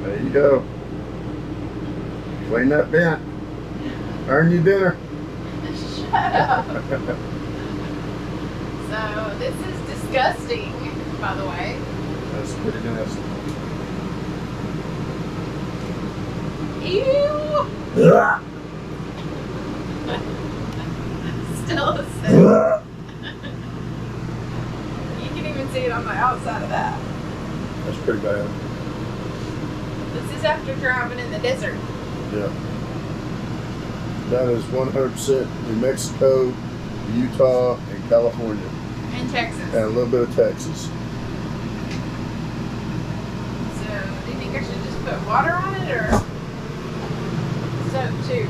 There you go. Clean that vent. Earn your dinner. Shut up. So this is disgusting, by the way. That's pretty nasty. Ew. Still the same. You can even see it on the outside of that. That's pretty bad. This is after driving in the desert. Yeah. That is 100% New Mexico, Utah, and California. In Texas. And a little bit of Texas. So, do you think I should just put water on it or soap too?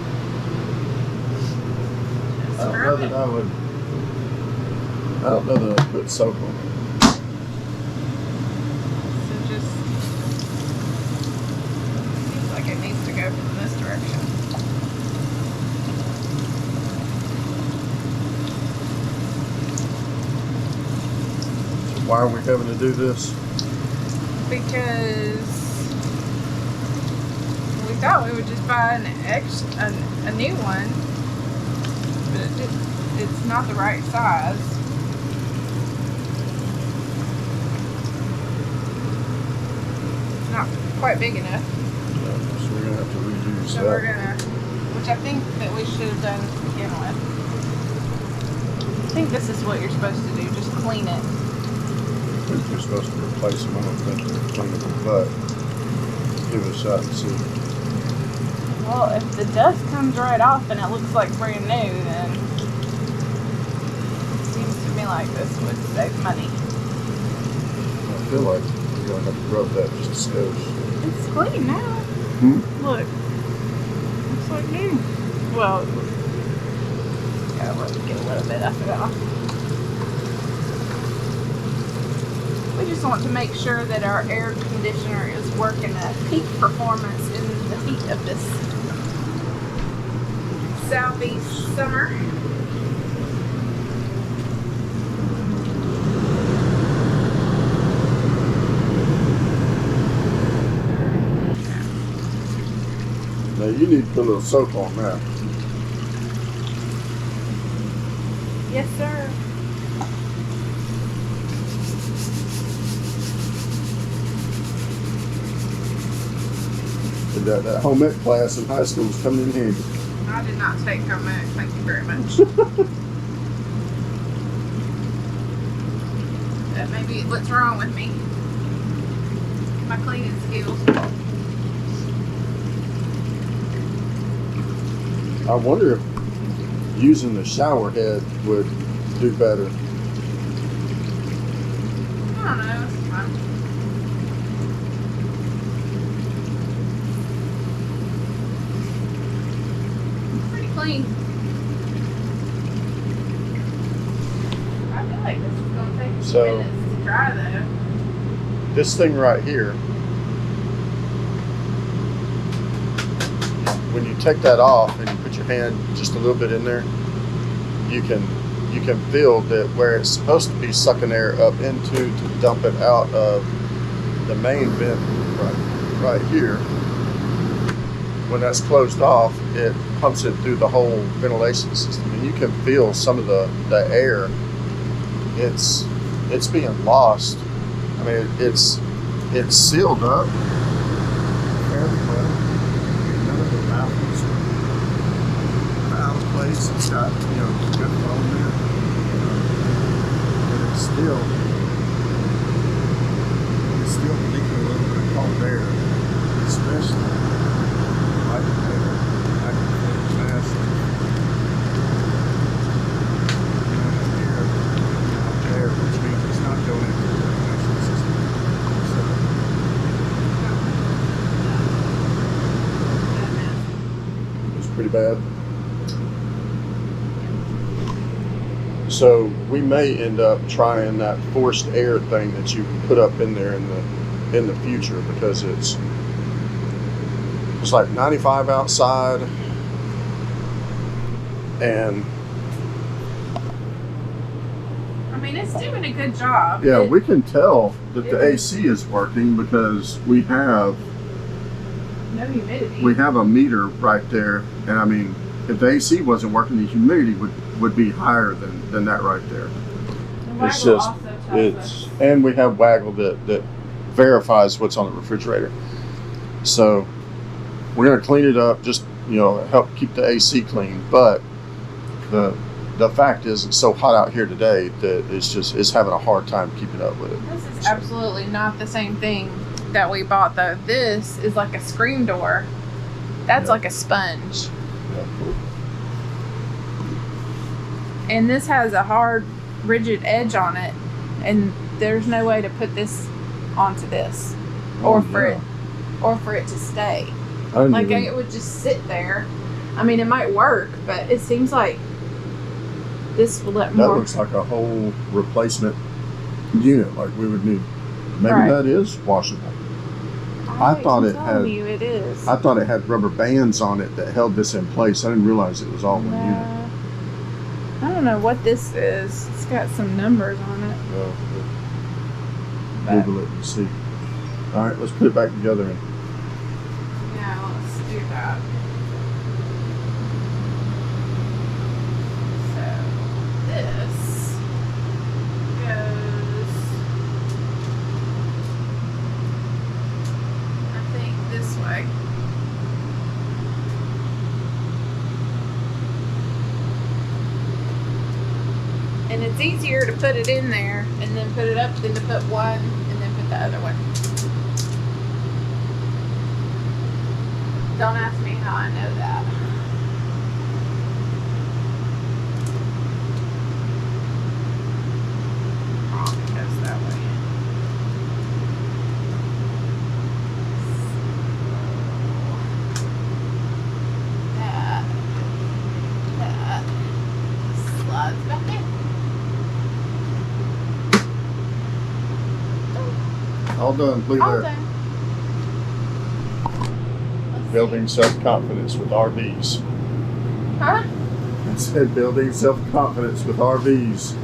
I don't know that I would. I don't know that I'd put soap on it. So just seems like it needs to go from this direction. Why are we having to do this? Because we thought we would just buy a new one, but it's not the right size. It's not quite big enough. So we're gonna have to redo So we're gonna, which I think that we should have done to begin with. I think this is what you're supposed to do, just clean it. We're supposed to replace them. I don't think they're cleanable, but give it a shot and see. Well, if the dust comes right off and it looks like brand new, then it seems to me like this would save money. I feel like we're gonna have to rub that just a skosh. It's clean now. Look. Looks like new. Well, gotta get a little bit of it off. We just want to make sure that our air conditioner is working at peak performance in the heat of this southeast summer. Now you need to put a little soap on that. Yes, sir. That home ec class in high school is coming in handy. I did not take home ec. Thank you very much. That may be what's wrong with me. My cleaning skills. I wonder if using the shower head would do better. I don't know. It's fine. Pretty clean. I feel like this is going to take a few So- minutes to dry though. This thing right here, when you take that off and you put your hand just a little bit in there, you can feel that where it's supposed to be sucking air up into to dump it out of the main vent right here. When that's closed off, it pumps it through the whole ventilation system, and you can feel some of the air. It's being lost. I mean, it's sealed up fairly well. None of the valves are out of place. It's got, good foam there. But it's still leaking a little bit of cold air, especially right there. I can feel it fast. Here, out there, which means it's not going into the ventilation system. So it's pretty bad. So we may end up trying that forced air thing that you put up in there in the future, because it's like 95 outside, and I'm mean, it's doing a good job. Yeah, we can tell that the AC is working because we have No humidity. a meter right there, and I mean, if the AC wasn't working, the humidity would be higher than that right there. The It's Waggle just also tells us. and we have Waggle that verifies what's on the refrigerator. So we're gonna clean it up, just help keep the AC clean. But the fact is, it's so hot out here today that it's having a hard time keeping up with it. This is absolutely not the same thing that we bought, though. This is like a screen door. That's Yeah. like a sponge. Yeah, cool. And this has a hard, rigid edge on it. And there's no way to put this onto this. Or for it to stay. I didn't Like even- it would just sit there. I mean, it might work, but it seems like this will let that more. looks like a whole replacement unit, like we would need. Maybe Right. that is washable. I thought I'm it telling had- you it is. I thought it had rubber bands on it that held this in place. I didn't realize it was all one unit. I don't know what this is. It's got some numbers on it. But Google it and see. All right, let's put it back together. yeah, let's do that. So this goes, I think, this way. And it's easier to put it in there and then put it up than to put one and then put the other one. Don't ask me how I know that. Probably goes that way. That slides back in. All done. Look All there. done. Let's see. Building self-confidence with RVs. Huh? I said building self-confidence with RVs.